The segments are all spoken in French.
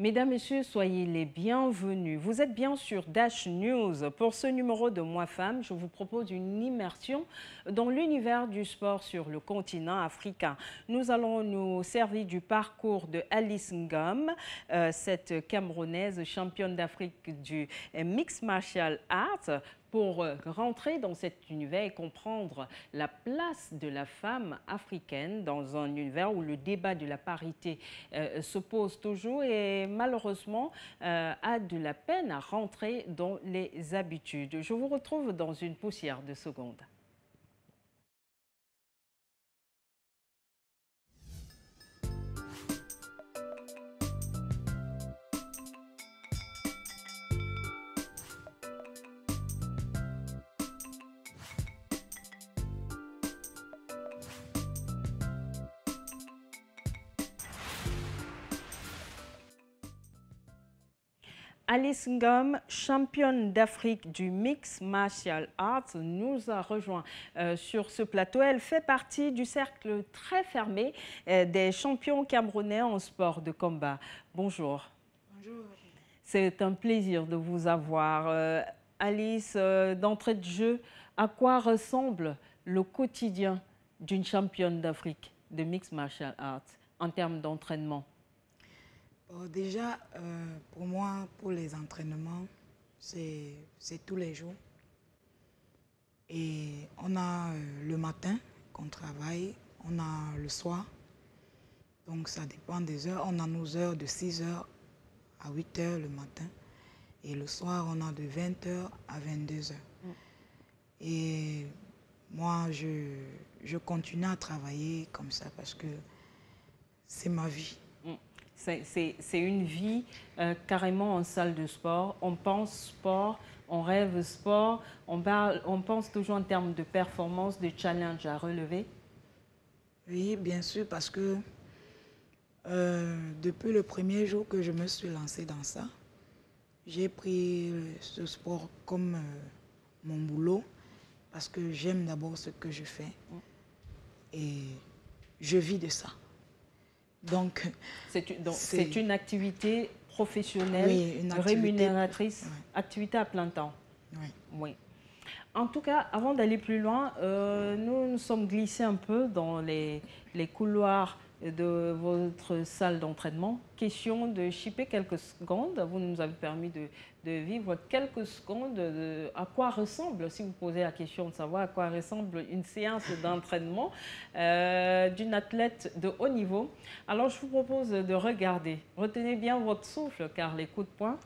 Mesdames, Messieurs, soyez les bienvenus. Vous êtes bien sur Dash News. Pour ce numéro de Moi Femme, je vous propose une immersion dans l'univers du sport sur le continent africain. Nous allons nous servir du parcours de Alice Ngom, cette Camerounaise championne d'Afrique du Mixed Martial Arts, pour rentrer dans cet univers et comprendre la place de la femme africaine dans un univers où le débat de la parité se pose toujours et malheureusement a de la peine à rentrer dans les habitudes. Je vous retrouve dans une poussière de secondes. Alice Ngom, championne d'Afrique du Mixed Martial Arts, nous a rejoint sur ce plateau. Elle fait partie du cercle très fermé des champions camerounais en sport de combat. Bonjour. Bonjour. C'est un plaisir de vous avoir. Alice, d'entrée de jeu, à quoi ressemble le quotidien d'une championne d'Afrique de Mixed Martial Arts en termes d'entraînement? Bon, déjà, pour moi, pour les entraînements, c'est tous les jours. Et on a le matin qu'on travaille, on a le soir. Donc ça dépend des heures. On a nos heures de 6 heures à 8 heures le matin. Et le soir, on a de 20 heures à 22 heures. Et moi, je continue à travailler comme ça parce que c'est ma vie. C'est une vie carrément en salle de sport. On pense sport, on rêve sport, on pense toujours en termes de performance, de challenge à relever. Oui, bien sûr, parce que depuis le premier jour que je me suis lancée dans ça, j'ai pris ce sport comme mon boulot parce que j'aime d'abord ce que je fais et je vis de ça. Donc, c'est une activité professionnelle, oui, une rémunératrice, activité à plein temps. Oui. Oui. En tout cas, avant d'aller plus loin, nous nous sommes glissés un peu dans les couloirs de votre salle d'entraînement. Question de chipper quelques secondes. Vous nous avez permis de vivre quelques secondes de à quoi ressemble, si vous posez la question de savoir à quoi ressemble une séance d'entraînement d'une athlète de haut niveau. Alors, je vous propose de regarder. Retenez bien votre souffle, car les coups de poing,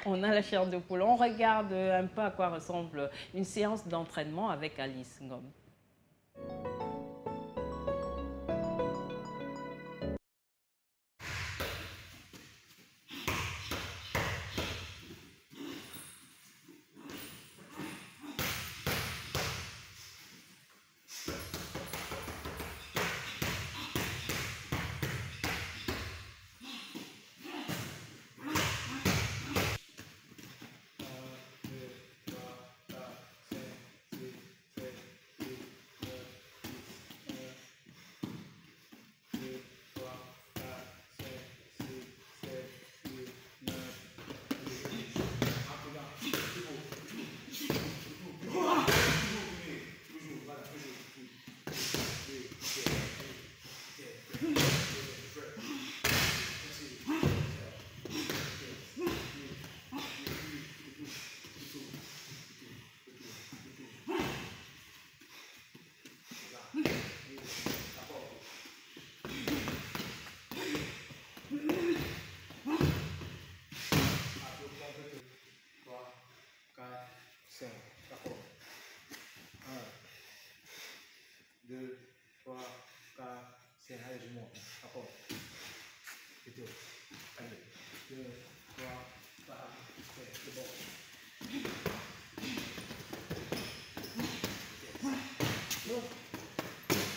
on a la chair de poule. On regarde un peu à quoi ressemble une séance d'entraînement avec Alice Ngom. D'accord. 1, 2, 3, 4, 5. Allez, je monte. D'accord. Et tout. Allez. 2, 3, 4, 5. C'est bon.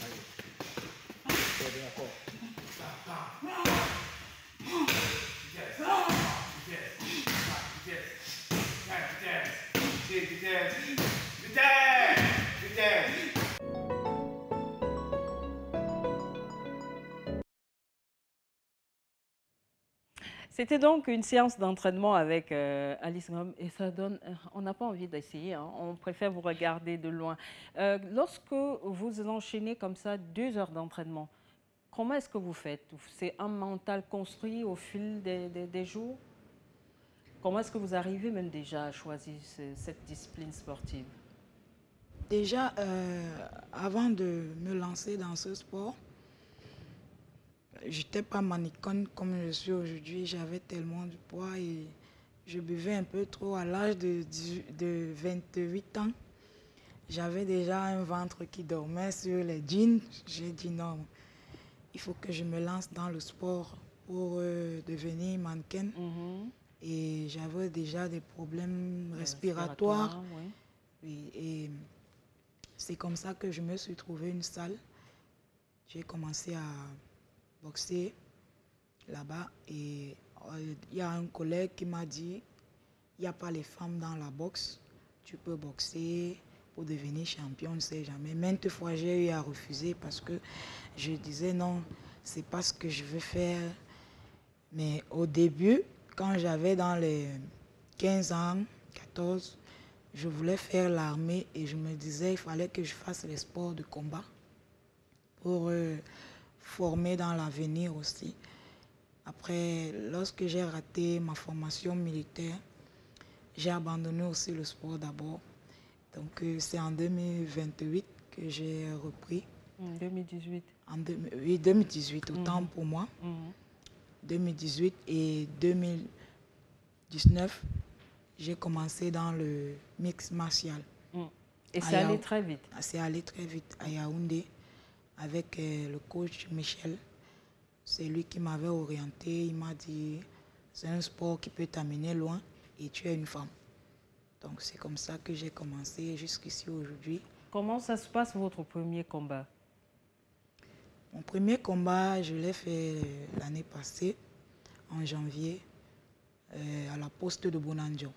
Allez. C'est bien, d'accord. C'était donc une séance d'entraînement avec Alice Ngom et ça donne, on n'a pas envie d'essayer, hein, on préfère vous regarder de loin. Lorsque vous enchaînez comme ça 2 heures d'entraînement, comment est-ce que vous faites? C'est un mental construit au fil des jours? Comment est-ce que vous arrivez même déjà à choisir cette discipline sportive? Déjà, avant de me lancer dans ce sport, j'étais pas manicone comme je suis aujourd'hui. J'avais tellement de poids et je buvais un peu trop. À l'âge de 28 ans, j'avais déjà un ventre qui dormait sur les jeans. J'ai dit non, il faut que je me lance dans le sport pour devenir mannequin. Et j'avais déjà des problèmes respiratoires. Oui. Oui, et c'est comme ça que je me suis trouvé une salle. J'ai commencé à boxer là-bas et il y a un collègue qui m'a dit, il n'y a pas les femmes dans la boxe, tu peux boxer pour devenir champion, on ne sait jamais. Maintes fois, j'ai eu à refuser parce que je disais non, c'est pas ce que je veux faire. Mais au début, quand j'avais dans les 15 ans, 14, je voulais faire l'armée et je me disais il fallait que je fasse les sports de combat pour former dans l'avenir aussi. Après, lorsque j'ai raté ma formation militaire, j'ai abandonné aussi le sport d'abord. Donc c'est en 2028 que j'ai repris. 2018. Oui, 2018, autant pour moi. 2018 et 2019, j'ai commencé dans le mix martial. Et c'est allé très vite. C'est allé très vite à Yaoundé avec le coach Michel. C'est lui qui m'avait orienté. Il m'a dit, c'est un sport qui peut t'amener loin et tu es une femme. Donc c'est comme ça que j'ai commencé jusqu'ici aujourd'hui. Comment ça se passe votre premier combat? Mon premier combat, je l'ai fait l'année passée, en janvier, à la poste de Bonanjo.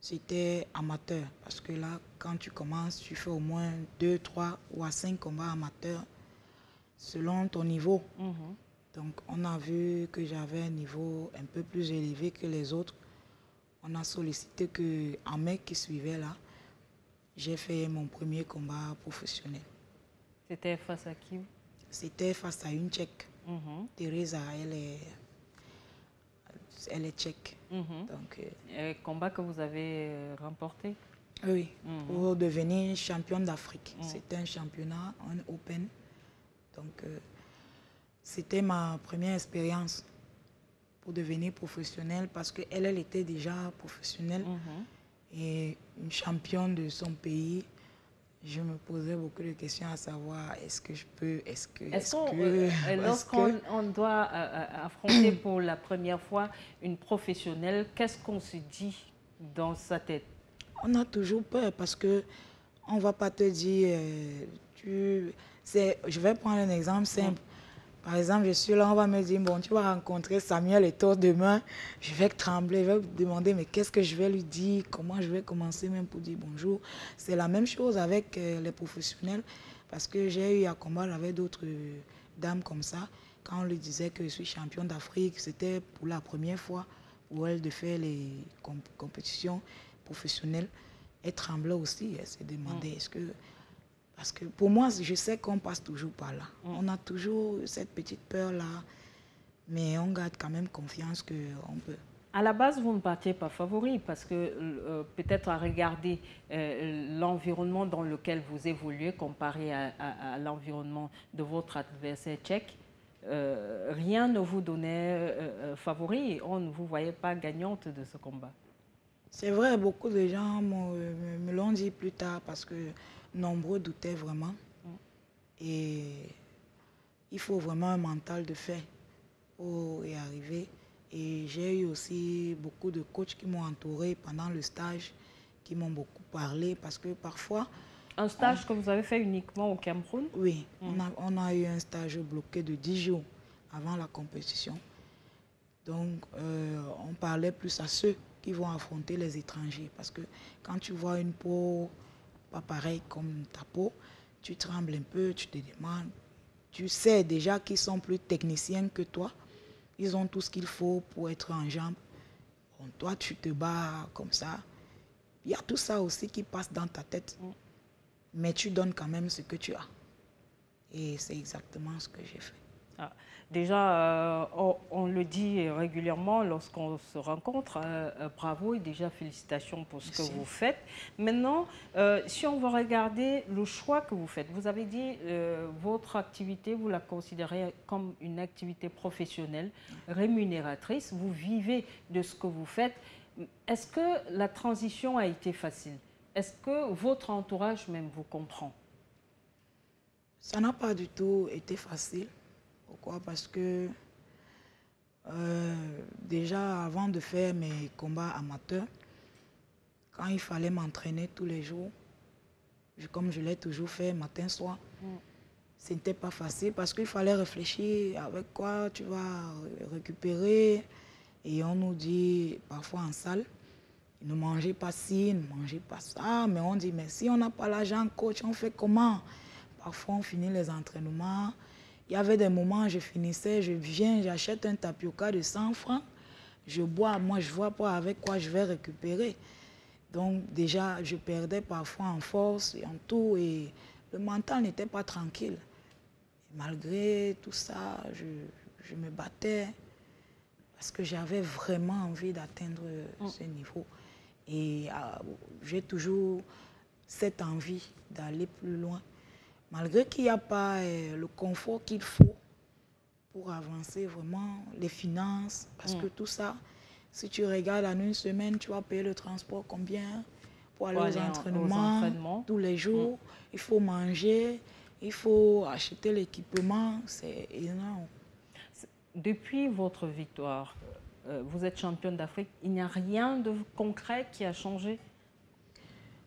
C'était amateur, parce que là, quand tu commences, tu fais au moins 2, 3 ou à 5 combats amateurs selon ton niveau. Donc, on a vu que j'avais un niveau un peu plus élevé que les autres. On a sollicité qu'un mec qui suivait là, j'ai fait mon premier combat professionnel. C'était face à qui? C'était face à une Tchèque. Teresa, elle est tchèque. Donc, combat que vous avez remporté? Oui, pour devenir championne d'Afrique. C'était un championnat, un open. Donc, c'était ma première expérience pour devenir professionnelle parce qu'elle était déjà professionnelle et une championne de son pays. Je me posais beaucoup de questions à savoir est-ce que je peux, lorsqu'on doit affronter pour la première fois une professionnelle, qu'est-ce qu'on se dit dans sa tête? On a toujours peur parce que on ne va pas te dire, je vais prendre un exemple simple. Par exemple, je suis là, on va me dire, bon, tu vas rencontrer Samuel Eto'o demain, je vais trembler, je vais me demander, mais qu'est-ce que je vais lui dire, comment je vais commencer même pour dire bonjour. C'est la même chose avec les professionnels, parce que j'ai eu à combattre avec d'autres dames comme ça. Quand on lui disait que je suis championne d'Afrique, c'était pour la première fois pour elle de faire les compétitions professionnelles. Elle tremblait aussi, elle se demandait, est-ce que... Parce que pour moi, je sais qu'on passe toujours par là. On a toujours cette petite peur-là, mais on garde quand même confiance qu'on peut. À la base, vous ne partiez pas favori parce que peut-être à regarder l'environnement dans lequel vous évoluez comparé à l'environnement de votre adversaire tchèque, rien ne vous donnait favori. On ne vous voyait pas gagnante de ce combat. C'est vrai, beaucoup de gens me l'ont dit plus tard parce que nombreux doutaient vraiment. Et il faut vraiment un mental de fer pour y arriver. Et j'ai eu aussi beaucoup de coachs qui m'ont entouré pendant le stage, qui m'ont beaucoup parlé parce que parfois... Un stage que vous avez fait uniquement au Cameroun? Oui, on a eu un stage bloqué de 10 jours avant la compétition. Donc, on parlait plus à ceux qui vont affronter les étrangers. Parce que quand tu vois une peau pas pareille comme ta peau, tu trembles un peu, tu te demandes. Tu sais déjà qu'ils sont plus techniciens que toi. Ils ont tout ce qu'il faut pour être en jambes. Bon, toi, tu te bats comme ça. Il y a tout ça aussi qui passe dans ta tête. Mais tu donnes quand même ce que tu as. Et c'est exactement ce que j'ai fait. Ah, déjà, on le dit régulièrement lorsqu'on se rencontre. Bravo et déjà félicitations pour ce que vous faites. Maintenant, si on va regarder le choix que vous faites, vous avez dit votre activité, vous la considérez comme une activité professionnelle, rémunératrice. Vous vivez de ce que vous faites. Est-ce que la transition a été facile? Est-ce que votre entourage même vous comprend? Ça n'a pas du tout été facile. Pourquoi? Parce que déjà, avant de faire mes combats amateurs, quand il fallait m'entraîner tous les jours, comme je l'ai toujours fait, matin, soir, ce n'était pas facile parce qu'il fallait réfléchir avec quoi tu vas récupérer. Et on nous dit parfois en salle, ne mangez pas ci, ne mangez pas ça. Mais on dit, mais si on n'a pas l'argent, coach, on fait comment? Parfois, on finit les entraînements. Il y avait des moments, je finissais, je viens, j'achète un tapioca de 100 francs. Je bois, moi, je ne vois pas avec quoi je vais récupérer. Donc, déjà, je perdais parfois en force et en tout. Et le mental n'était pas tranquille. Et malgré tout ça, je me battais parce que j'avais vraiment envie d'atteindre ce niveau. Et j'ai toujours cette envie d'aller plus loin. Malgré qu'il n'y a pas le confort qu'il faut pour avancer vraiment, les finances, parce que tout ça, si tu regardes en une semaine, tu vas payer le transport combien pour aller aux entraînements tous les jours. Il faut manger, il faut acheter l'équipement, c'est énorme. Depuis votre victoire, vous êtes championne d'Afrique, il n'y a rien de concret qui a changé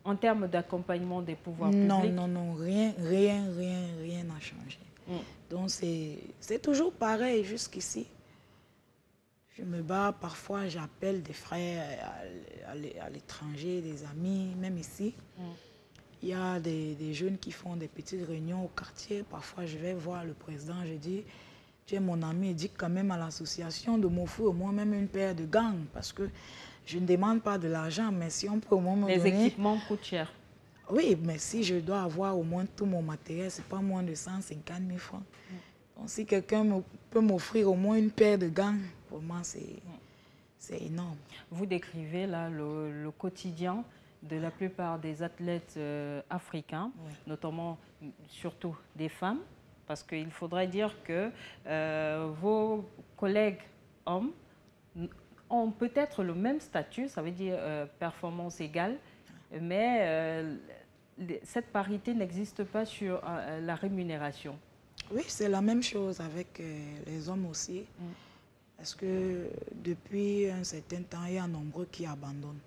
en termes d'accompagnement des pouvoirs publics? Non, rien n'a changé. Donc c'est toujours pareil jusqu'ici. Je me bats, parfois j'appelle des frères à l'étranger, des amis, même ici. Il y a des jeunes qui font des petites réunions au quartier. Parfois je vais voir le président, je dis, tu es mon ami, dis quand même à l'association de m'offrir au moins même une paire de gants, parce que je ne demande pas de l'argent, mais si on peut au moins me donner... Les équipements coûtent cher. Oui, mais si je dois avoir au moins tout mon matériel, ce n'est pas moins de 150 000 francs. Donc si quelqu'un peut m'offrir au moins une paire de gants, pour moi c'est énorme. Vous décrivez là le quotidien de la plupart des athlètes africains, notamment surtout des femmes, parce qu'il faudrait dire que vos collègues hommes ont peut-être le même statut, ça veut dire performance égale, mais cette parité n'existe pas sur la rémunération. Oui, c'est la même chose avec les hommes aussi, parce que depuis un certain temps, il y a nombreux qui abandonnent.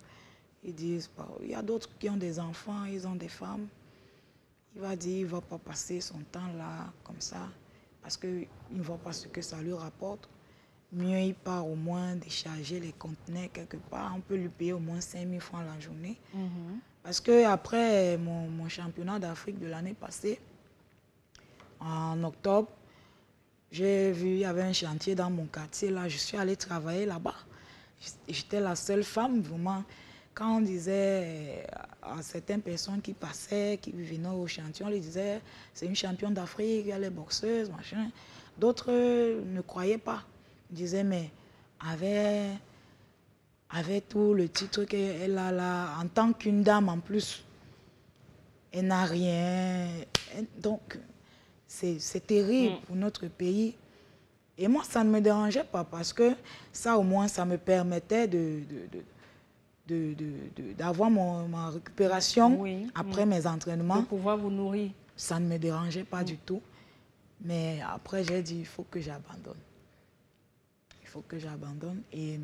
Ils disent, il y a d'autres qui ont des enfants, ils ont des femmes. Il va dire, il ne va pas passer son temps là, comme ça, parce qu'il ne voit pas ce que ça lui rapporte. Mieux, il part au moins décharger les conteneurs quelque part. On peut lui payer au moins 5 000 francs la journée. Parce qu'après mon championnat d'Afrique de l'année passée, en octobre, j'ai vu, il y avait un chantier dans mon quartier. Là, je suis allée travailler là-bas. J'étais la seule femme, vraiment. Quand on disait à certaines personnes qui passaient, qui venaient au chantier, on les disait, c'est une championne d'Afrique, elle est boxeuse, machin. D'autres ne croyaient pas. Ils disaient, mais avec tout le titre qu'elle a là, en tant qu'une dame en plus, elle n'a rien. Donc, c'est terrible pour notre pays. Et moi, ça ne me dérangeait pas parce que ça, au moins, ça me permettait d'avoir ma récupération après mes entraînements. De pouvoir vous nourrir. Ça ne me dérangeait pas du tout. Mais après, j'ai dit, il faut que j'abandonne. Il faut que j'abandonne. Et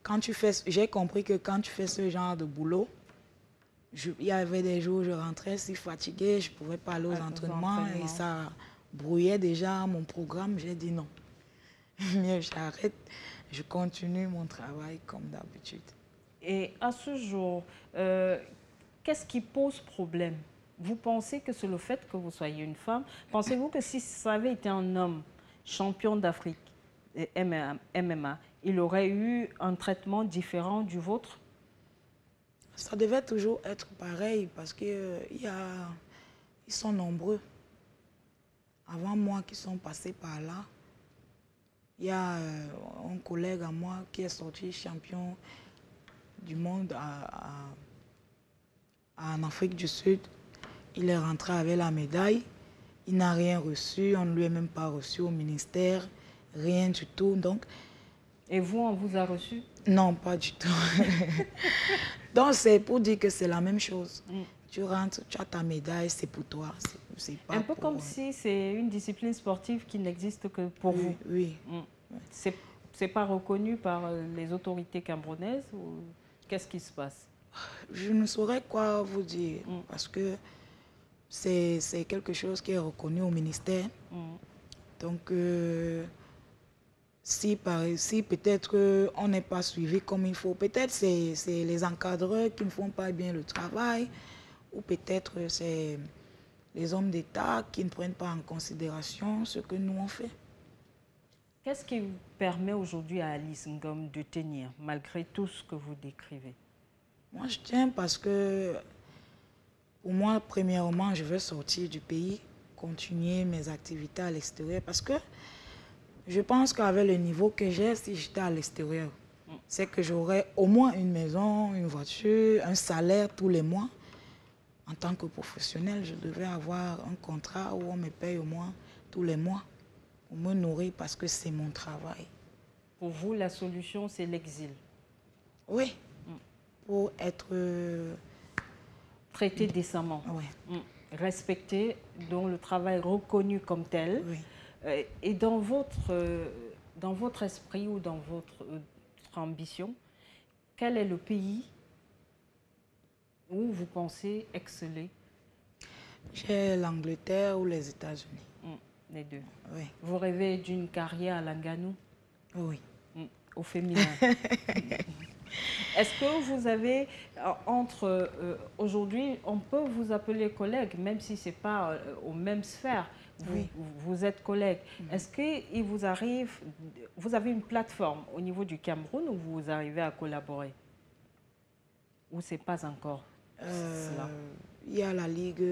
quand j'ai compris que quand tu fais ce genre de boulot, il y avait des jours où je rentrais si fatiguée, je ne pouvais pas aller aux entraînements et ça brouillait déjà mon programme. J'ai dit non. Mieux j'arrête, je continue mon travail comme d'habitude. Et à ce jour, qu'est-ce qui pose problème? Vous pensez que c'est le fait que vous soyez une femme? Pensez-vous que si ça avait été un homme champion d'Afrique, MMA, il aurait eu un traitement différent du vôtre? Ça devait toujours être pareil parce que ils sont nombreux. Avant moi qui sont passés par là, il y a un collègue à moi qui est sorti champion du monde en Afrique du Sud. Il est rentré avec la médaille. Il n'a rien reçu, on ne lui a même pas reçu au ministère, rien du tout. Donc, et vous, on vous a reçu? Non, pas du tout. Donc, c'est pour dire que c'est la même chose. Tu rentres, tu as ta médaille, c'est pour toi. C'est pas un peu pour... comme si c'est une discipline sportive qui n'existe que pour vous. Oui. C'est pas reconnu par les autorités camerounaises ou qu'est-ce qui se passe? Je ne saurais quoi vous dire parce que c'est quelque chose qui est reconnu au ministère. Donc, si peut-être on n'est pas suivi comme il faut, peut-être c'est les encadreurs qui ne font pas bien le travail, ou peut-être c'est les hommes d'État qui ne prennent pas en considération ce que nous on fait. Qu'est-ce qui vous permet aujourd'hui à Alice Ngom de tenir, malgré tout ce que vous décrivez? Moi, je tiens parce que, pour moi, premièrement, je veux sortir du pays, continuer mes activités à l'extérieur, parce que je pense qu'avec le niveau que j'ai, si j'étais à l'extérieur, c'est que j'aurais au moins une maison, une voiture, un salaire tous les mois. En tant que professionnel, je devais avoir un contrat où on me paye au moins tous les mois pour me nourrir parce que c'est mon travail. Pour vous, la solution, c'est l'exil? Oui, pour être... traité décemment. Oui. Respecté, dont le travail reconnu comme tel. Oui. Et dans votre esprit ou dans votre ambition, quel est le pays où vous pensez exceller? J'ai l'Angleterre ou les États-Unis. Les deux. Oui. Vous rêvez d'une carrière à Langanou? Oui. Au féminin. Est-ce que vous avez, aujourd'hui, on peut vous appeler collègue, même si ce n'est pas aux mêmes sphères, vous êtes collègue. Est-ce qu'il vous arrive, vous avez une plateforme au niveau du Cameroun où vous arrivez à collaborer? Ou ce n'est pas encore cela? Il y a la Ligue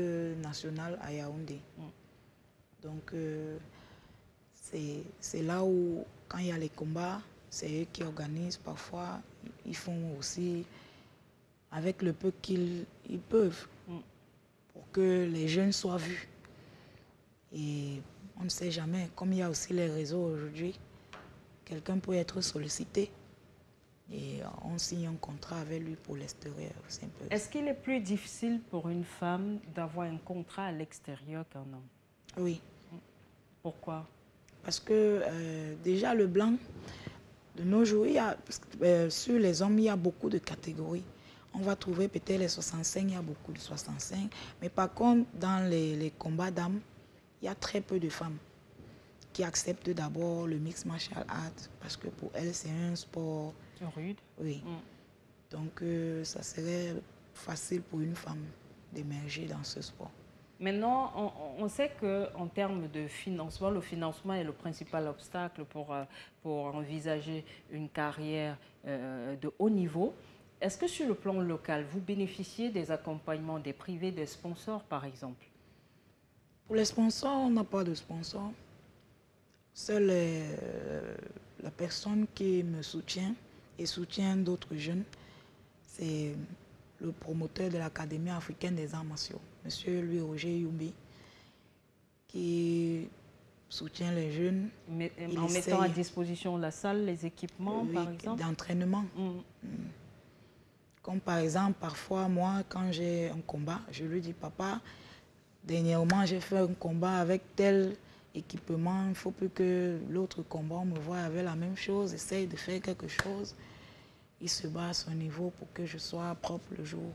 nationale à Yaoundé. Donc, c'est là où, quand il y a les combats, c'est eux qui organisent. Parfois, ils font aussi avec le peu qu'ils peuvent pour que les jeunes soient vus. Et on ne sait jamais, comme il y a aussi les réseaux aujourd'hui, quelqu'un peut être sollicité et on signe un contrat avec lui pour l'extérieur. Est-ce qu'il est plus difficile pour une femme d'avoir un contrat à l'extérieur qu'un homme? Oui. Pourquoi? Parce que déjà le blanc, de nos jours, sur les hommes, il y a beaucoup de catégories. On va trouver peut-être les 65, il y a beaucoup de 65. Mais par contre, dans les combats d'armes, il y a très peu de femmes qui acceptent d'abord le mixed martial art parce que pour elles, c'est un sport rude. Oui. Donc, ça serait facile pour une femme d'émerger dans ce sport. Maintenant, on sait qu'en termes de financement, le financement est le principal obstacle pour envisager une carrière de haut niveau. Est-ce que sur le plan local, vous bénéficiez des accompagnements des privés, des sponsors, par exemple? Pour les sponsors, on n'a pas de sponsors. Seule la personne qui me soutient et soutient d'autres jeunes, c'est le promoteur de l'Académie africaine des arts martiaux, M. Louis-Roger Youmbi, qui soutient les jeunes. En mettant à disposition la salle, les équipements, par exemple? D'entraînement. Comme par exemple, parfois, moi, quand j'ai un combat, je lui dis, papa, dernièrement, j'ai fait un combat avec tel équipement, il ne faut plus que l'autre combat, on me voit avec la même chose, essaye de faire quelque chose. Il se bat à son niveau pour que je sois propre le jour.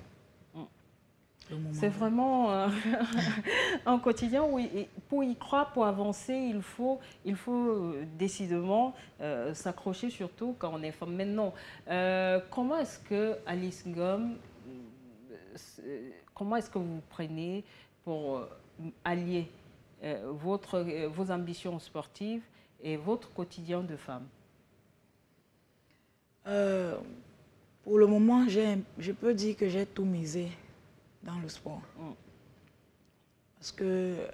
C'est vraiment un quotidien où, pour y croire, pour avancer, il faut décidément s'accrocher, surtout quand on est femme. Maintenant, comment est-ce que Alice Ngom, comment est-ce que vous prenez pour allier vos ambitions sportives et votre quotidien de femme? Pour le moment, je peux dire que j'ai tout misé dans le sport. Parce que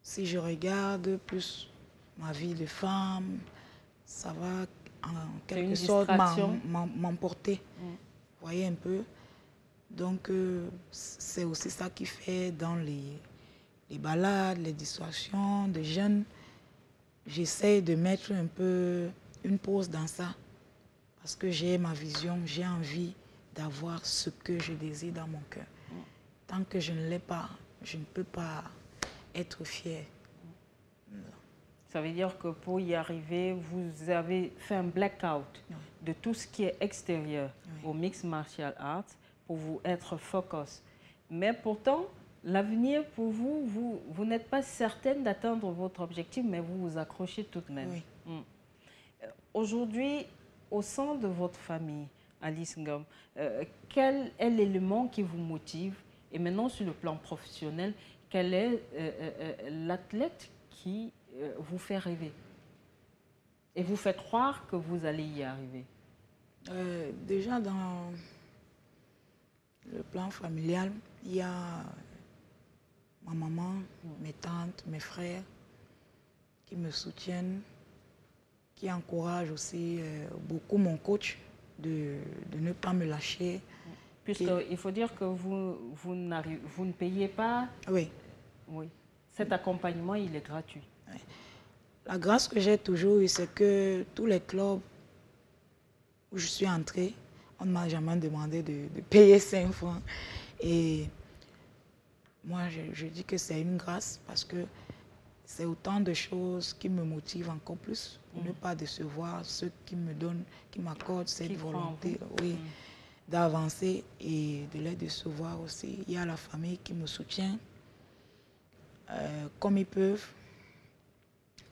si je regarde plus ma vie de femme, ça va en quelque sorte m'emporter. Vous voyez un peu? Donc, c'est aussi ça qui fait dans les balades, les distractions de jeunes. J'essaie de mettre un peu une pause dans ça. Parce que j'ai ma vision, j'ai envie d'avoir ce que je désire dans mon cœur. Tant que je ne l'ai pas, je ne peux pas être fière. Ça veut dire que pour y arriver, vous avez fait un blackout de tout ce qui est extérieur au Mixed Martial Arts pour vous être focus. Mais pourtant, l'avenir pour vous, vous n'êtes pas certaine d'atteindre votre objectif, mais vous vous accrochez tout de même. Aujourd'hui, au sein de votre famille, Alice Ngom, quel est l'élément qui vous motive? Et maintenant, sur le plan professionnel, quel est l'athlète qui vous fait rêver et vous fait croire que vous allez y arriver? Déjà, dans le plan familial, il y a ma maman, mes tantes, mes frères qui me soutiennent, qui encouragent aussi beaucoup mon coach de ne pas me lâcher. Puisqu'il faut dire que vous ne payez pas. Oui. Cet accompagnement, il est gratuit. La grâce que j'ai toujours eue, c'est que tous les clubs où je suis entrée, on ne m'a jamais demandé de payer 5 francs. Et moi, je dis que c'est une grâce parce que c'est autant de choses qui me motivent encore plus pour ne pas décevoir ceux qui me donnent, qui m'accordent cette volonté d'avancer et de les décevoir aussi. Il y a la famille qui me soutient comme ils peuvent.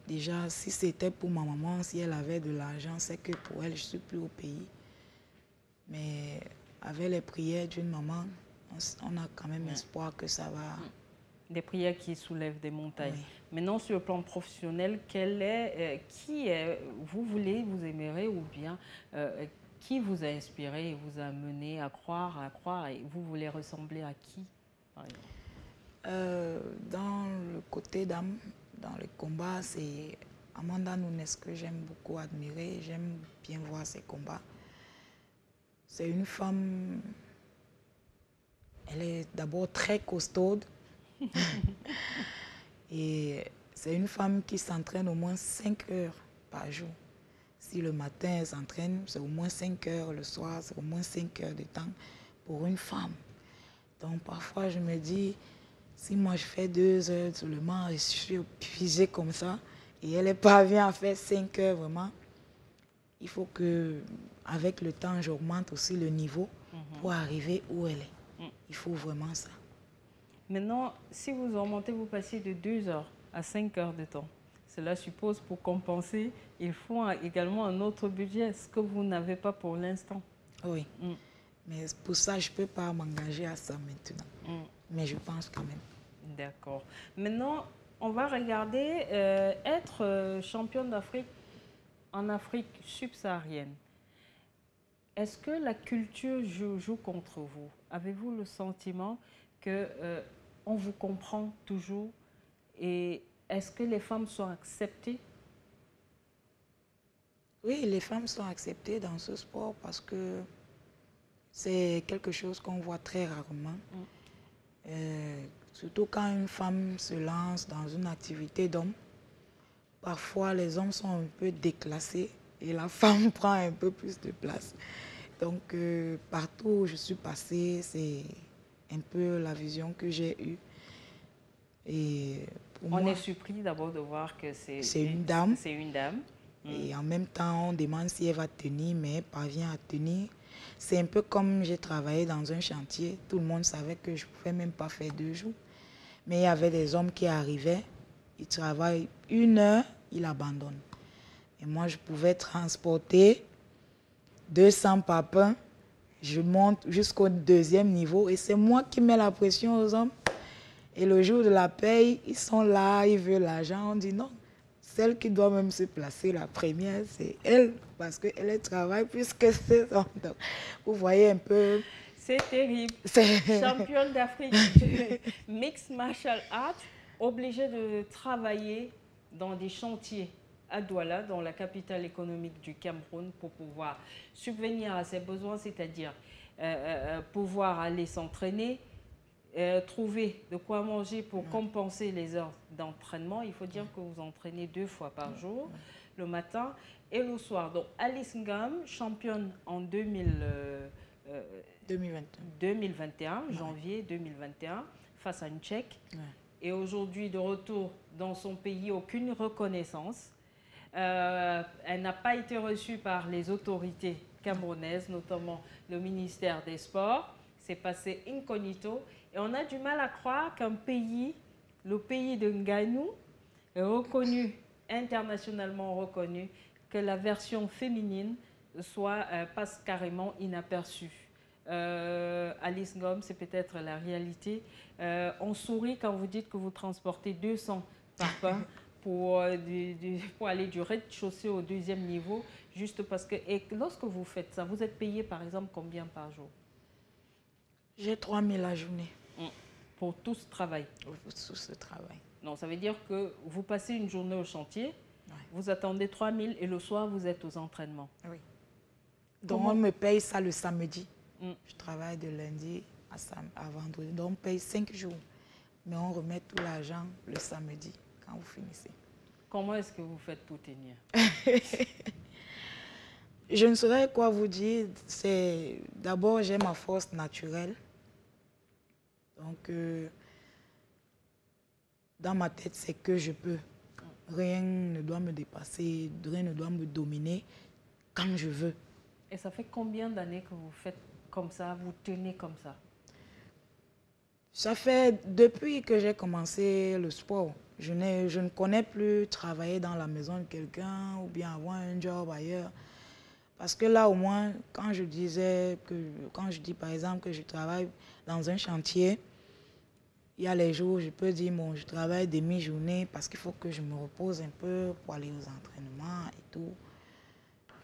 Déjà, si c'était pour ma maman, si elle avait de l'argent, c'est que pour elle, je ne suis plus au pays. Mais avec les prières d'une maman, on a quand même espoir que ça va. Des prières qui soulèvent des montagnes. Maintenant, sur le plan professionnel, vous aimerez ou bien qui vous a inspiré et vous a mené à croire et vous voulez ressembler à qui, par exemple? Dans le côté d'âme, dans le combat, c'est Amanda Nunes que j'aime beaucoup admirer. J'aime bien voir ses combats. C'est une femme, elle est d'abord très costaude. Et c'est une femme qui s'entraîne au moins 5 heures par jour. Si le matin elle s'entraîne, c'est au moins 5 heures, le soir, c'est au moins 5 heures de temps pour une femme. Donc parfois je me dis, si moi je fais 2 heures seulement et je suis épuisée comme ça, et elle parvient à faire 5 heures vraiment, il faut que, avec le temps, j'augmente aussi le niveau pour arriver où elle est. Il faut vraiment ça. Maintenant, si vous augmentez, vous passez de 2 heures à 5 heures de temps. Cela suppose, pour compenser, il faut également un autre budget, ce que vous n'avez pas pour l'instant. Oui, mais pour ça, je ne peux pas m'engager à ça maintenant. Mais je pense quand même. D'accord. Maintenant, on va regarder être championne d'Afrique en Afrique subsaharienne. Est-ce que la culture joue contre vous? Avez-vous le sentiment qu'on vous comprend toujours? Et est-ce que les femmes sont acceptées? Oui, les femmes sont acceptées dans ce sport parce que c'est quelque chose qu'on voit très rarement. Surtout quand une femme se lance dans une activité d'homme, parfois les hommes sont un peu déclassés et la femme prend un peu plus de place. Donc partout où je suis passée, c'est un peu la vision que j'ai eue. Et pour on moi, est surpris d'abord de voir que c'est une dame. C'est une dame. Et en même temps, on demande si elle va tenir, mais elle parvient à tenir. C'est un peu comme j'ai travaillé dans un chantier. Tout le monde savait que je ne pouvais même pas faire 2 jours. Mais il y avait des hommes qui arrivaient, ils travaillent 1 heure, ils abandonnent. Et moi, je pouvais transporter 200 papins. Je monte jusqu'au 2e niveau et c'est moi qui mets la pression aux hommes. Et le jour de la paye, ils sont là, ils veulent l'argent. On dit non, celle qui doit même se placer la première, c'est elle, parce qu'elle travaille plus que ses hommes. Donc, vous voyez un peu... C'est terrible. Championne d'Afrique de Mixed Martial Arts, obligée de travailler dans des chantiers à Douala, dans la capitale économique du Cameroun, pour pouvoir subvenir à ses besoins, c'est-à-dire pouvoir aller s'entraîner, trouver de quoi manger pour compenser les heures d'entraînement. Il faut dire que vous entraînez 2 fois par jour, le matin et le soir. Donc Alice Ngam, championne en 2021, janvier 2021, face à une Tchèque. Ouais. Et aujourd'hui, de retour dans son pays, aucune reconnaissance. Elle n'a pas été reçue par les autorités camerounaises, notamment le ministère des Sports. C'est passé incognito. Et on a du mal à croire qu'un pays, le pays de Nganou, est reconnu, internationalement reconnu, que la version féminine passe carrément inaperçue. Alice Ngam, c'est peut-être la réalité. On sourit quand vous dites que vous transportez 200 par pas pour aller du rez-de-chaussée au 2e niveau, juste parce que... Et lorsque vous faites ça, vous êtes payé par exemple combien par jour? J'ai 3 000 la journée. Pour tout ce travail? Pour tout ce travail. Non, ça veut dire que vous passez une journée au chantier, vous attendez 3 000 et le soir, vous êtes aux entraînements. Oui. Donc, on me paye ça le samedi. Je travaille de lundi à vendredi. Donc, on paye 5 jours. Mais on remet tout l'argent le samedi, quand vous finissez. Comment est-ce que vous faites pour tenir? Je ne saurais quoi vous dire. D'abord, j'ai ma force naturelle. Donc, dans ma tête, c'est que je peux. Rien ne doit me dépasser, rien ne doit me dominer quand je veux. Et ça fait combien d'années que vous faites comme ça, vous tenez comme ça? Ça fait depuis que j'ai commencé le sport. Je ne connais plus travailler dans la maison de quelqu'un ou bien avoir un job ailleurs. Parce que là, au moins, quand je dis par exemple que je travaille dans un chantier, il y a les jours où je peux dire, bon, je travaille demi-journée parce qu'il faut que je me repose un peu pour aller aux entraînements et tout.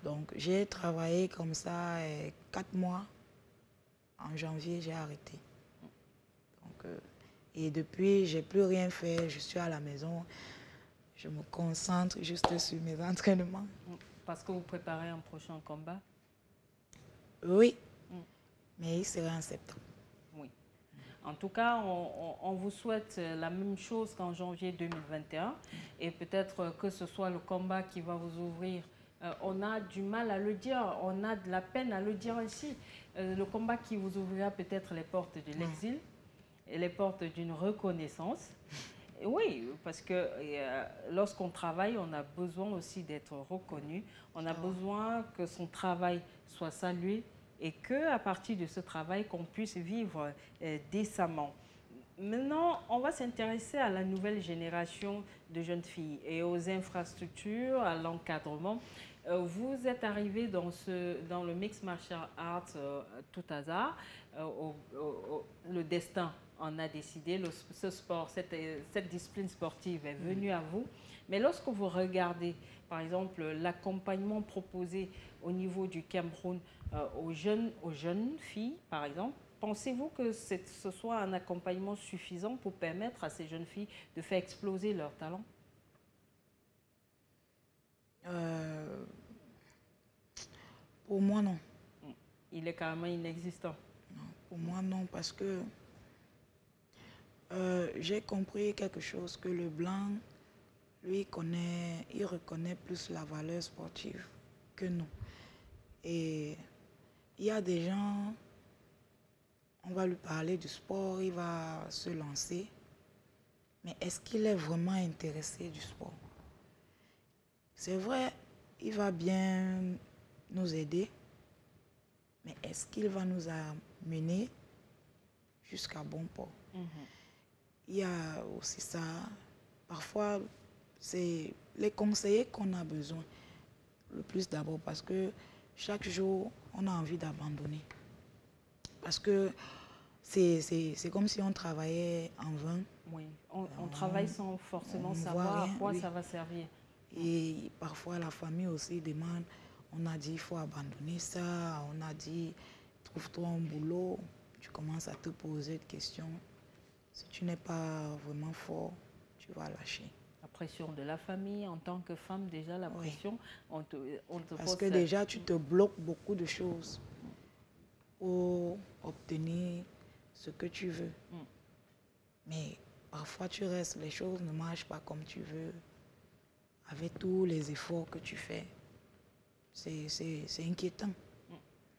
Donc, j'ai travaillé comme ça 4 mois. En janvier, j'ai arrêté. Donc, et depuis, je n'ai plus rien fait. Je suis à la maison. Je me concentre juste sur mes entraînements. Parce que vous préparez un prochain combat? Oui, mais il sera en septembre. Oui. En tout cas, on vous souhaite la même chose qu'en janvier 2021. Et peut-être que ce soit le combat qui va vous ouvrir. On a du mal à le dire, on a de la peine à le dire ici. Le combat qui vous ouvrira peut-être les portes de l'exil et les portes d'une reconnaissance. Et oui, parce que lorsqu'on travaille, on a besoin aussi d'être reconnu. On a besoin que son travail soit salué et qu'à partir de ce travail, qu'on puisse vivre décemment. Maintenant, on va s'intéresser à la nouvelle génération de jeunes filles et aux infrastructures, à l'encadrement. Vous êtes arrivé dans le Mixed Martial Arts tout hasard. Le destin en a décidé. Ce sport, cette discipline sportive est venue à vous. Mais lorsque vous regardez, par exemple, l'accompagnement proposé au niveau du Cameroun aux jeunes filles, par exemple, pensez-vous que ce soit un accompagnement suffisant pour permettre à ces jeunes filles de faire exploser leur talent? Pour moi, non. Il est carrément inexistant. Non, pour moi, non, parce que j'ai compris quelque chose, que le blanc, lui, il reconnaît plus la valeur sportive que nous. Et il y a des gens, on va lui parler du sport, il va se lancer, mais est-ce qu'il est vraiment intéressé du sport? C'est vrai, il va bien nous aider, mais est-ce qu'il va nous amener jusqu'à bon port? Il y a aussi ça, parfois c'est les conseillers qu'on a besoin le plus d'abord, parce que chaque jour on a envie d'abandonner, parce que c'est comme si on travaillait en vain. Oui, on travaille sans forcément savoir à quoi ça va servir. Et parfois, la famille aussi demande, on a dit, il faut abandonner ça, on a dit, trouve-toi un boulot. Tu commences à te poser des questions. Si tu n'es pas vraiment fort, tu vas lâcher. La pression de la famille, en tant que femme, déjà, la pression, on te Parce pose que déjà, tu te bloques beaucoup de choses pour obtenir ce que tu veux. Mais parfois, tu restes, les choses ne marchent pas comme tu veux, avec tous les efforts que tu fais. C'est inquiétant.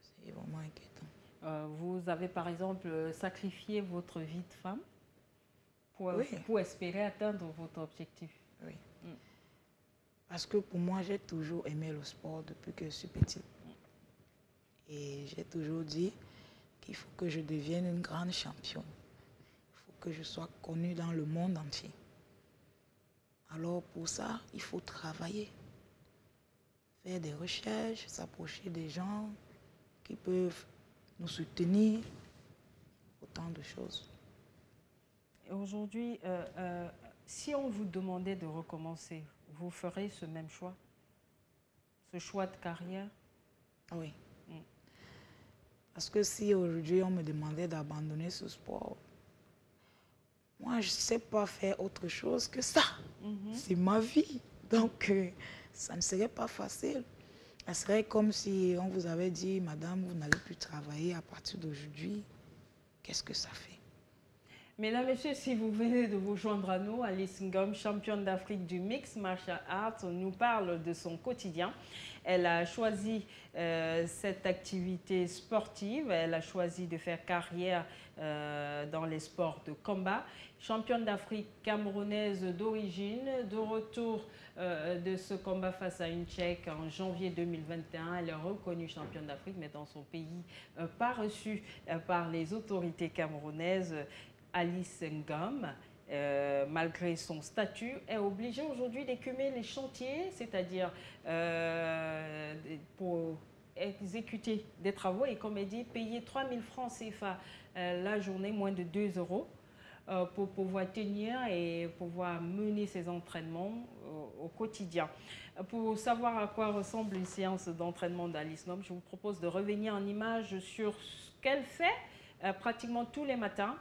C'est vraiment inquiétant. Vous avez, par exemple, sacrifié votre vie de femme Oui. pour espérer atteindre votre objectif. Oui. Parce que pour moi, j'ai toujours aimé le sport depuis que je suis petite. Et j'ai toujours dit qu'il faut que je devienne une grande championne. Il faut que je sois connue dans le monde entier. Alors pour ça, il faut travailler, faire des recherches, s'approcher des gens qui peuvent nous soutenir, autant de choses. Aujourd'hui, si on vous demandait de recommencer, vous ferez ce même choix? Ce choix de carrière? Oui. Parce que si aujourd'hui on me demandait d'abandonner ce sport, moi je ne sais pas faire autre chose que ça. C'est ma vie. Donc ça ne serait pas facile. Ça serait comme si on vous avait dit, madame, vous n'allez plus travailler à partir d'aujourd'hui. Qu'est-ce que ça fait? Mesdames, Messieurs, si vous venez de vous joindre à nous, Alice Ngom, championne d'Afrique du Mixed Martial Arts, nous parle de son quotidien. Elle a choisi cette activité sportive, elle a choisi de faire carrière dans les sports de combat. Championne d'Afrique camerounaise d'origine, de retour de ce combat face à une Tchèque en janvier 2021. Elle est reconnue championne d'Afrique, mais dans son pays, pas reçue par les autorités camerounaises. Alice Ngom, malgré son statut, est obligée aujourd'hui d'écumer les chantiers, c'est-à-dire pour exécuter des travaux et, comme elle dit, payer 3 000 francs CFA la journée, moins de 2 euros, pour pouvoir tenir et pouvoir mener ses entraînements au quotidien. Pour savoir à quoi ressemble une séance d'entraînement d'Alice Ngom, je vous propose de revenir en image sur ce qu'elle fait pratiquement tous les matins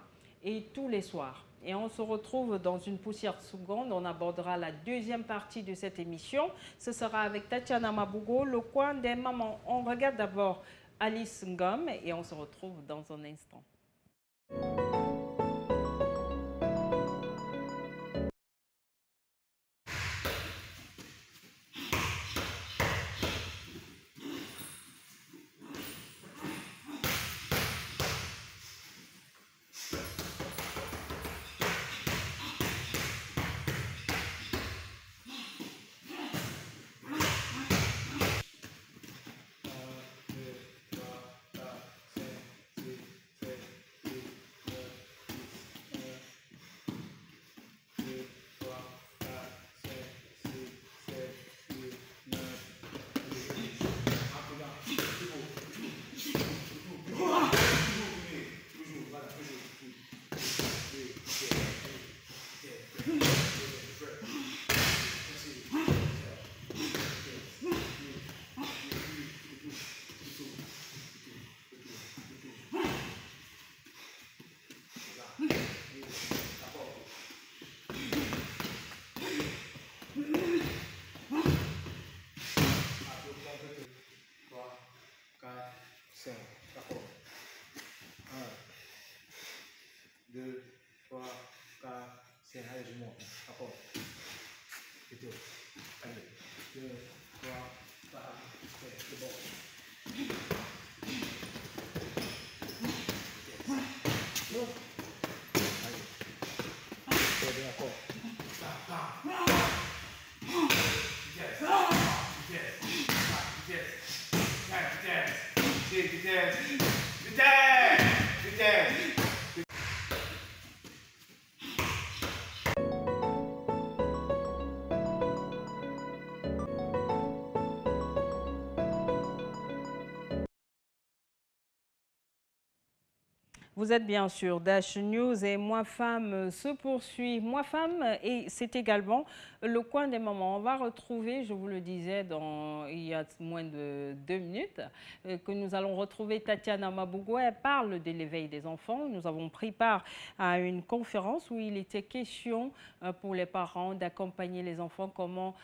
et tous les soirs. Et on se retrouve dans une poussière de seconde. On abordera la deuxième partie de cette émission. Ce sera avec Tatiana Mabougo, le coin des mamans. On regarde d'abord Alice Ngom et on se retrouve dans un instant. Allez, je monte. Rapport. Et tout. Allez. 2, 3, 4, 5, c'est bon. Allez. C'est bien fort. Vitesse. Vous êtes bien sûr Dash News et Moi Femme se poursuit. Moi Femme, et c'est également le coin des mamans. On va retrouver, je vous le disais il y a moins de 2 minutes, que nous allons retrouver Tatiana Mabougo. Elle parle de l'éveil des enfants. Nous avons pris part à une conférence où il était question pour les parents d'accompagner les enfants, comment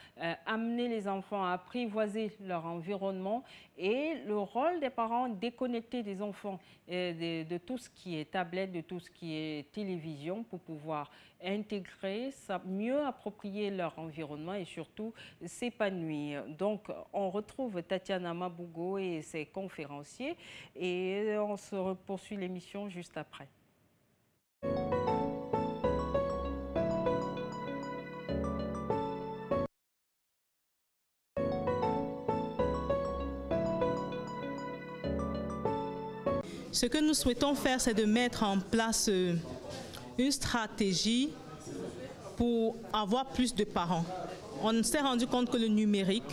amener les enfants à apprivoiser leur environnement et le rôle des parents déconnectés des enfants de tout ce qui est tablette, de tout ce qui est télévision pour pouvoir intégrer, mieux approprier leur environnement et surtout s'épanouir. Donc, on retrouve Tatiana Mabougo et ses conférenciers et on se poursuit l'émission juste après. Ce que nous souhaitons faire, c'est de mettre en place une stratégie pour avoir plus de parents. On s'est rendu compte que le numérique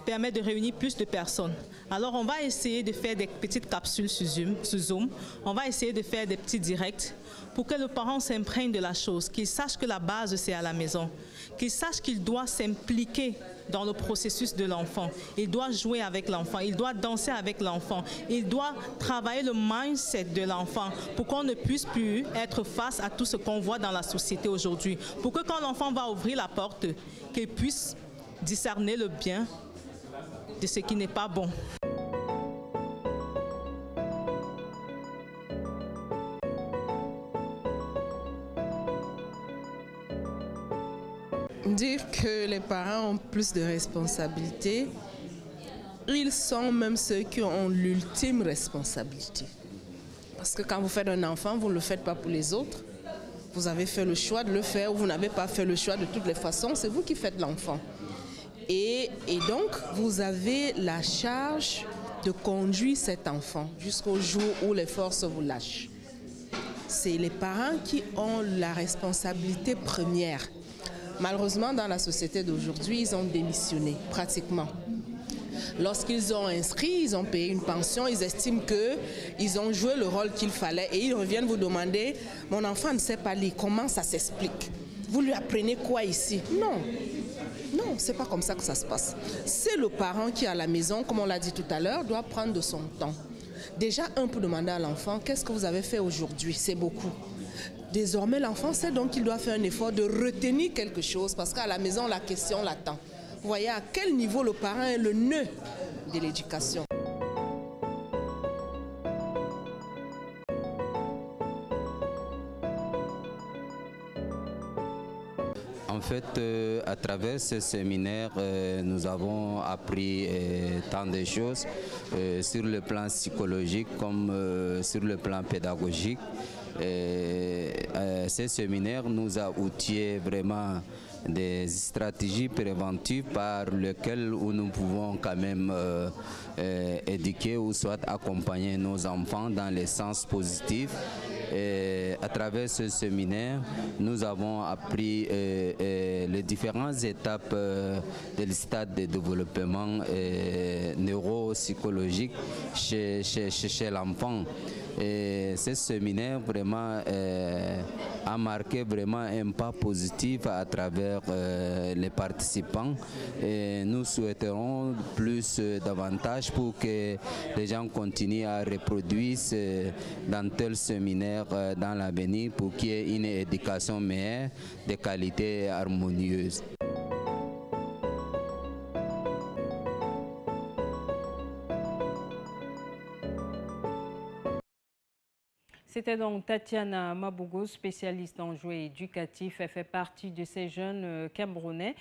permet de réunir plus de personnes. Alors, on va essayer de faire des petites capsules sur Zoom. On va essayer de faire des petits directs pour que le parent s'imprègne de la chose, qu'il sache que la base, c'est à la maison, qu'il sache qu'il doit s'impliquer dans le processus de l'enfant. Il doit jouer avec l'enfant, il doit danser avec l'enfant, il doit travailler le mindset de l'enfant pour qu'on ne puisse plus être face à tout ce qu'on voit dans la société aujourd'hui. Pour que quand l'enfant va ouvrir la porte, qu'il puisse discerner le bien de ce qui n'est pas bon. Dire que les parents ont plus de responsabilités, ils sont même ceux qui ont l'ultime responsabilité. Parce que quand vous faites un enfant, vous ne le faites pas pour les autres. Vous avez fait le choix de le faire ou vous n'avez pas fait le choix de toutes les façons, c'est vous qui faites l'enfant. Et donc, vous avez la charge de conduire cet enfant jusqu'au jour où les forces vous lâchent. C'est les parents qui ont la responsabilité première. Malheureusement, dans la société d'aujourd'hui, ils ont démissionné, pratiquement. Lorsqu'ils ont inscrit, ils ont payé une pension, ils estiment qu'ils ont joué le rôle qu'il fallait et ils reviennent vous demander « Mon enfant ne sait pas lire, comment ça s'explique? Vous lui apprenez quoi ici ?» Non, non, c'est pas comme ça que ça se passe. C'est le parent qui, à la maison, comme on l'a dit tout à l'heure, doit prendre de son temps. Déjà, pour demander à l'enfant « Qu'est-ce que vous avez fait aujourd'hui ?» C'est beaucoup. Désormais, l'enfant sait donc qu'il doit faire un effort de retenir quelque chose parce qu'à la maison, la question l'attend. Vous voyez à quel niveau le parent est le nœud de l'éducation. En fait, à travers ce séminaire, nous avons appris tant de choses sur le plan psychologique comme sur le plan pédagogique. Ce séminaire nous a outillé vraiment des stratégies préventives par lesquelles nous pouvons quand même éduquer ou soit accompagner nos enfants dans le sens positif. Et à travers ce séminaire, nous avons appris les différentes étapes du stade de développement neuropsychologique chez l'enfant. Et ce séminaire vraiment a marqué vraiment un pas positif à travers les participants. Et nous souhaiterons davantage pour que les gens continuent à reproduire dans tel séminaire dans l'avenir pour qu'il y ait une éducation meilleure, de qualité et harmonieuse. C'était donc Tatiana Mabougo, spécialiste en jouets éducatifs. Elle fait partie de ces jeunes Camerounais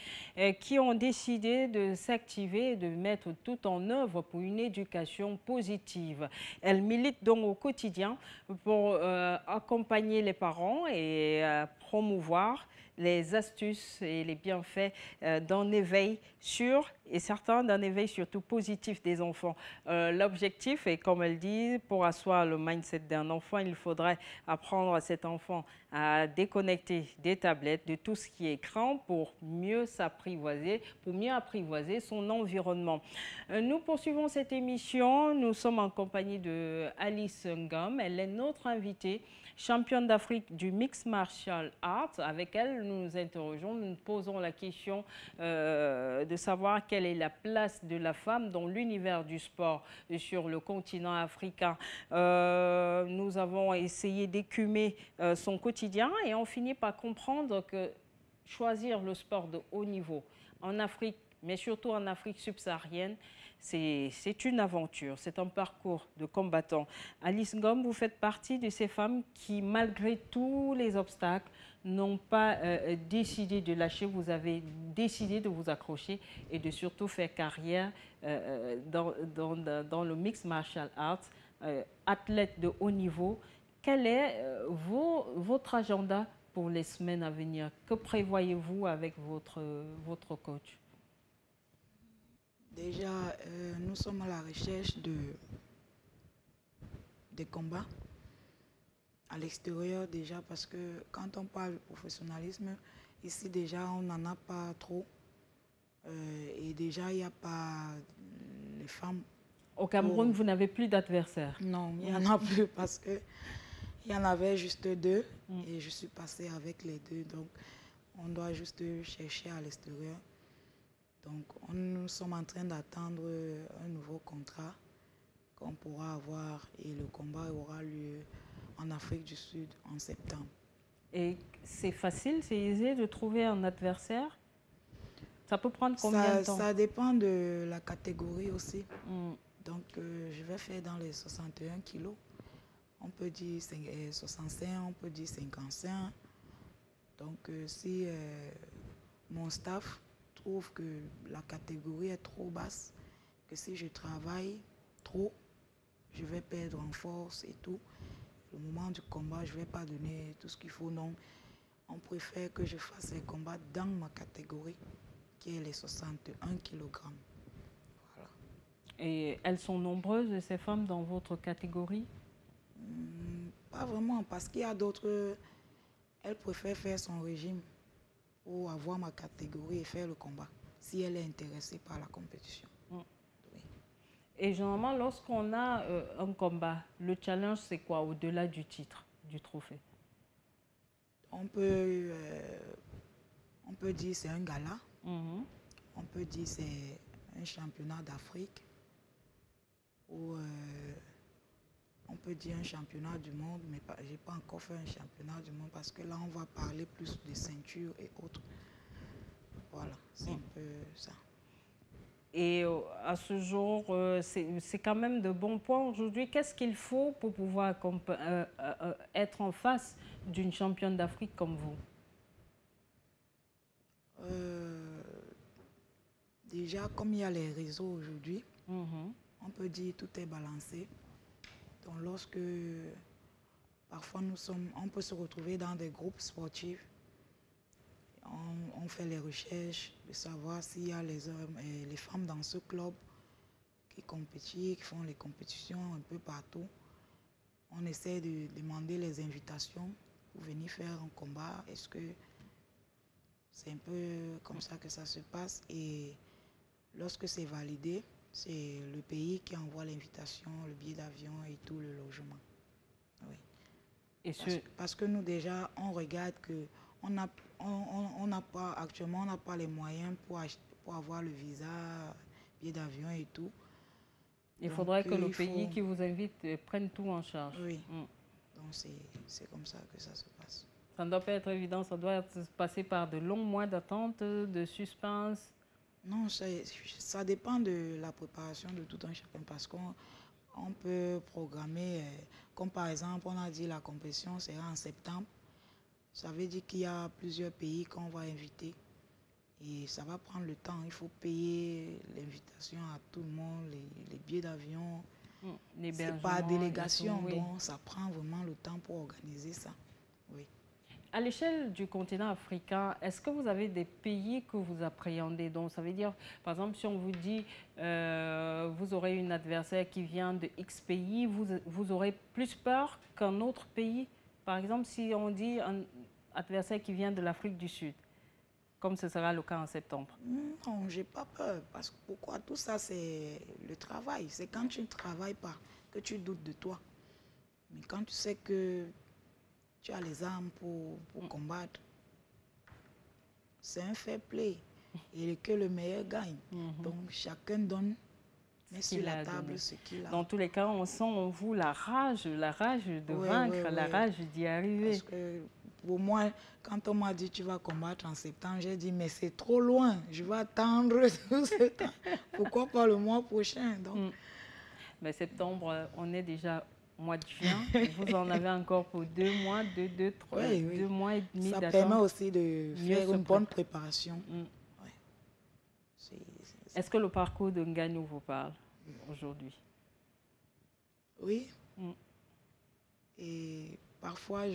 qui ont décidé de s'activer et de mettre tout en œuvre pour une éducation positive. Elle milite donc au quotidien pour accompagner les parents et promouvoir les astuces et les bienfaits d'un éveil sûr et certains d'un éveil surtout positif des enfants. L'objectif est, comme elle dit, pour asseoir le mindset d'un enfant, il faudrait apprendre à cet enfant à déconnecter des tablettes, de tout ce qui est écran pour mieux s'apprivoiser, pour mieux apprivoiser son environnement. Nous poursuivons cette émission. Nous sommes en compagnie de Alice Ngom. Elle est notre invitée, championne d'Afrique du Mixed Martial Arts. Avec elle, nous nous interrogeons, nous nous posons la question de savoir quelle est la place de la femme dans l'univers du sport sur le continent africain. Nous avons essayé d'écumer son quotidien et on finit par comprendre que choisir le sport de haut niveau en Afrique, mais surtout en Afrique subsaharienne, c'est une aventure, c'est un parcours de combattant. Alice Ngom, vous faites partie de ces femmes qui, malgré tous les obstacles, n'ont pas décidé de lâcher. Vous avez décidé de vous accrocher et de surtout faire carrière dans le Mixed Martial Arts, athlète de haut niveau. Quel est votre agenda pour les semaines à venir? Que prévoyez-vous avec votre coach? Déjà, nous sommes à la recherche des combats à l'extérieur déjà parce que quand on parle de professionnalisme, ici déjà on n'en a pas trop et déjà il n'y a pas les femmes. Au Cameroun, vous n'avez plus d'adversaires? Non, il n'y en a plus parce que il y en avait juste 2 et je suis passée avec les 2, donc on doit juste chercher à l'extérieur. Donc nous sommes en train d'attendre un nouveau contrat qu'on pourra avoir et le combat aura lieu en Afrique du Sud en septembre. Et c'est facile, c'est aisé de trouver un adversaire? Ça peut prendre combien de temps? Ça dépend de la catégorie aussi. Donc je vais faire dans les 61 kilos. On peut dire 65, on peut dire 55. Donc si mon staff trouve que la catégorie est trop basse, que si je travaille trop, je vais perdre en force et tout. Au moment du combat, je ne vais pas donner tout ce qu'il faut. Non, on préfère que je fasse les combats dans ma catégorie, qui est les 61 kg. Voilà. Et elles sont nombreuses, ces femmes, dans votre catégorie? Pas vraiment, parce qu'il y a d'autres, elles préfèrent faire son régime pour avoir ma catégorie et faire le combat, si elle est intéressée par la compétition. Oui. Et généralement, lorsqu'on a un combat, le challenge, c'est quoi au-delà du titre, du trophée? On peut dire c'est un gala, on peut dire c'est un championnat d'Afrique, ou on peut dire un championnat du monde, mais je n'ai pas encore fait un championnat du monde parce que là, on va parler plus de ceinture et autres. Voilà, c'est un peu ça. Et à ce jour, c'est quand même de bons points aujourd'hui. Qu'est-ce qu'il faut pour pouvoir être en face d'une championne d'Afrique comme vous? Déjà, comme il y a les réseaux aujourd'hui, on peut dire tout est balancé. Donc lorsque parfois on peut se retrouver dans des groupes sportifs, on fait les recherches de savoir s'il y a les hommes et les femmes dans ce club qui compétissent, qui font les compétitions un peu partout. On essaie de demander les invitations pour venir faire un combat. Est-ce que c'est un peu comme ça que ça se passe? Et lorsque c'est validé, c'est le pays qui envoie l'invitation, le billet d'avion et tout le logement. Oui. Et parce que nous déjà, on regarde que actuellement, on n'a pas les moyens pour avoir le visa, billet d'avion et tout. Il faudrait que le pays qui vous invite prenne tout en charge. Oui. Donc c'est comme ça que ça se passe. Ça ne doit pas être évident, ça doit passer par de longs mois d'attente, de suspense. Non, ça dépend de la préparation de tout un chacun parce qu'on peut programmer, comme par exemple, on a dit la compétition sera en septembre. Ça veut dire qu'il y a plusieurs pays qu'on va inviter et ça va prendre le temps. Il faut payer l'invitation à tout le monde, les billets d'avion. C'est par délégation, oui. Donc ça prend vraiment le temps pour organiser ça. Oui. À l'échelle du continent africain, est-ce que vous avez des pays que vous appréhendez? Donc, ça veut dire, par exemple, si on vous dit vous aurez une adversaire qui vient de X pays, vous aurez plus peur qu'un autre pays? Par exemple, si on dit un adversaire qui vient de l'Afrique du Sud, comme ce sera le cas en septembre. Non, j'ai pas peur. Parce que pourquoi? Tout ça, c'est le travail. C'est quand tu ne travailles pas que tu doutes de toi. Mais quand tu sais que tu as les armes pour combattre, c'est un fair play. Et que le meilleur gagne. Donc, chacun donne, met sur la table ce qu'il a. Dans tous les cas, on sent en vous la rage de vaincre, la rage d'y arriver. Parce que pour moi, quand on m'a dit tu vas combattre en septembre, j'ai dit mais c'est trop loin, je vais attendre tout ce temps. Pourquoi pas le mois prochain? Donc. Mais septembre, on est déjà au mois de juin. Vous en avez encore pour 2 mois, 2 mois et demi d'attente. Ça permet aussi de faire une bonne préparation. Est-ce que le parcours de Ngannou vous parle aujourd'hui? Oui. Et parfois,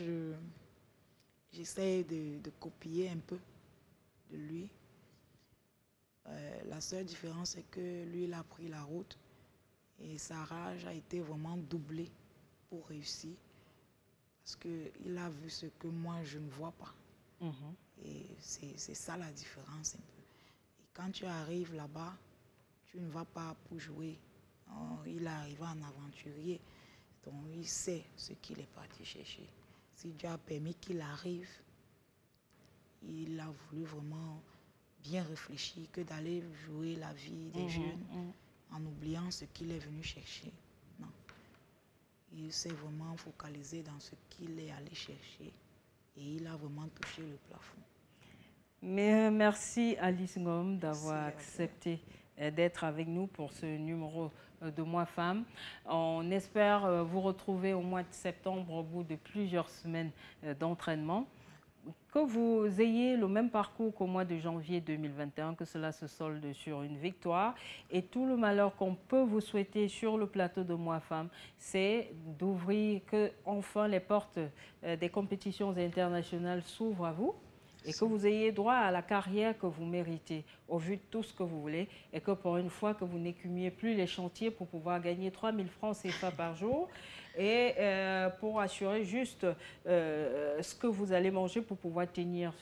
j'essaie de copier un peu de lui. La seule différence, c'est que lui, il a pris la route et sa rage a été vraiment doublée pour réussir. Parce qu'il a vu ce que moi, je ne vois pas. Et c'est ça la différence un peu. Et quand tu arrives là-bas, tu ne vas pas pour jouer. Il est arrivé en aventurier. Donc, il sait ce qu'il est parti chercher. Si Dieu a permis qu'il arrive, il a voulu vraiment bien réfléchir que d'aller jouer la vie des jeunes en oubliant ce qu'il est venu chercher. Non. Il s'est vraiment focalisé dans ce qu'il est allé chercher et il a vraiment touché le plafond. Mais merci Alice Ngom d'avoir accepté d'être avec nous pour ce numéro de Moi Femme. On espère vous retrouver au mois de septembre au bout de plusieurs semaines d'entraînement. Que vous ayez le même parcours qu'au mois de janvier 2021, que cela se solde sur une victoire. Et tout le malheur qu'on peut vous souhaiter sur le plateau de Moi Femme, c'est d'ouvrir, que enfin les portes des compétitions internationales s'ouvrent à vous. Et que vous ayez droit à la carrière que vous méritez, au vu de tout ce que vous voulez, et que pour une fois que vous n'écumiez plus les chantiers pour pouvoir gagner 3 000 francs CFA par jour, et pour assurer juste ce que vous allez manger pour pouvoir tenir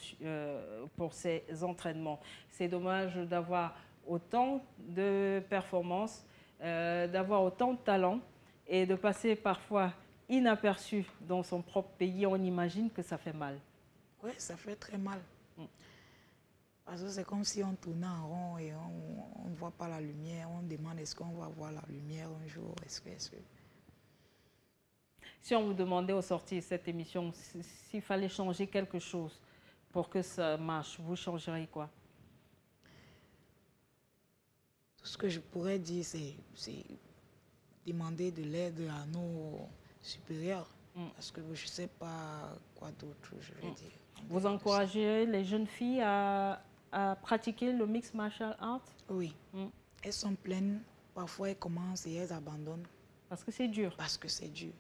pour ces entraînements. C'est dommage d'avoir autant de performances, d'avoir autant de talent, et de passer parfois inaperçu dans son propre pays. On imagine que ça fait mal. Oui, ça fait très mal. Parce que c'est comme si on tournait en rond et on ne voit pas la lumière. On demande est-ce qu'on va voir la lumière un jour? Si on vous demandait au sortir de cette émission, s'il fallait changer quelque chose pour que ça marche, vous changeriez quoi? Tout ce que je pourrais dire, c'est demander de l'aide à nos supérieurs. Parce que je ne sais pas quoi d'autre je vais dire. Vous encouragez les jeunes filles à pratiquer le mixed martial art? Oui. Elles sont pleines. Parfois, elles commencent et elles abandonnent. Parce que c'est dur. Parce que c'est dur.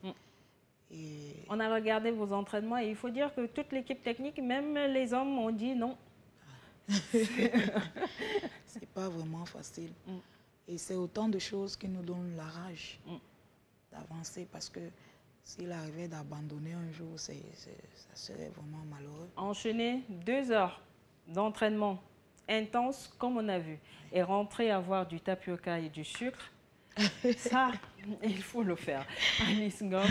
Et... On a regardé vos entraînements et il faut dire que toute l'équipe technique, même les hommes, ont dit non. C'est pas vraiment facile. Et c'est autant de choses qui nous donnent la rage d'avancer parce que s'il arrivait d'abandonner un jour, ça serait vraiment malheureux. Enchaîner 2 heures d'entraînement intense, comme on a vu, et rentrer avoir du tapioca et du sucre, ça, il faut le faire. Alice Ngom,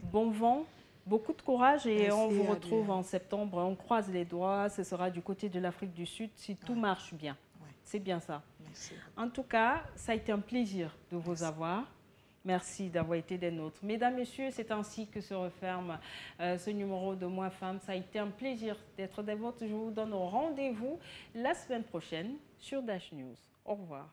bon vent, beaucoup de courage et merci, on vous retrouve en septembre. On croise les doigts, ce sera du côté de l'Afrique du Sud si tout marche bien. C'est bien ça. Merci. En tout cas, ça a été un plaisir de vous avoir. Merci d'avoir été des nôtres. Mesdames, Messieurs, c'est ainsi que se referme ce numéro de Moi Femme. Ça a été un plaisir d'être des vôtres. Je vous donne rendez-vous la semaine prochaine sur Dash News. Au revoir.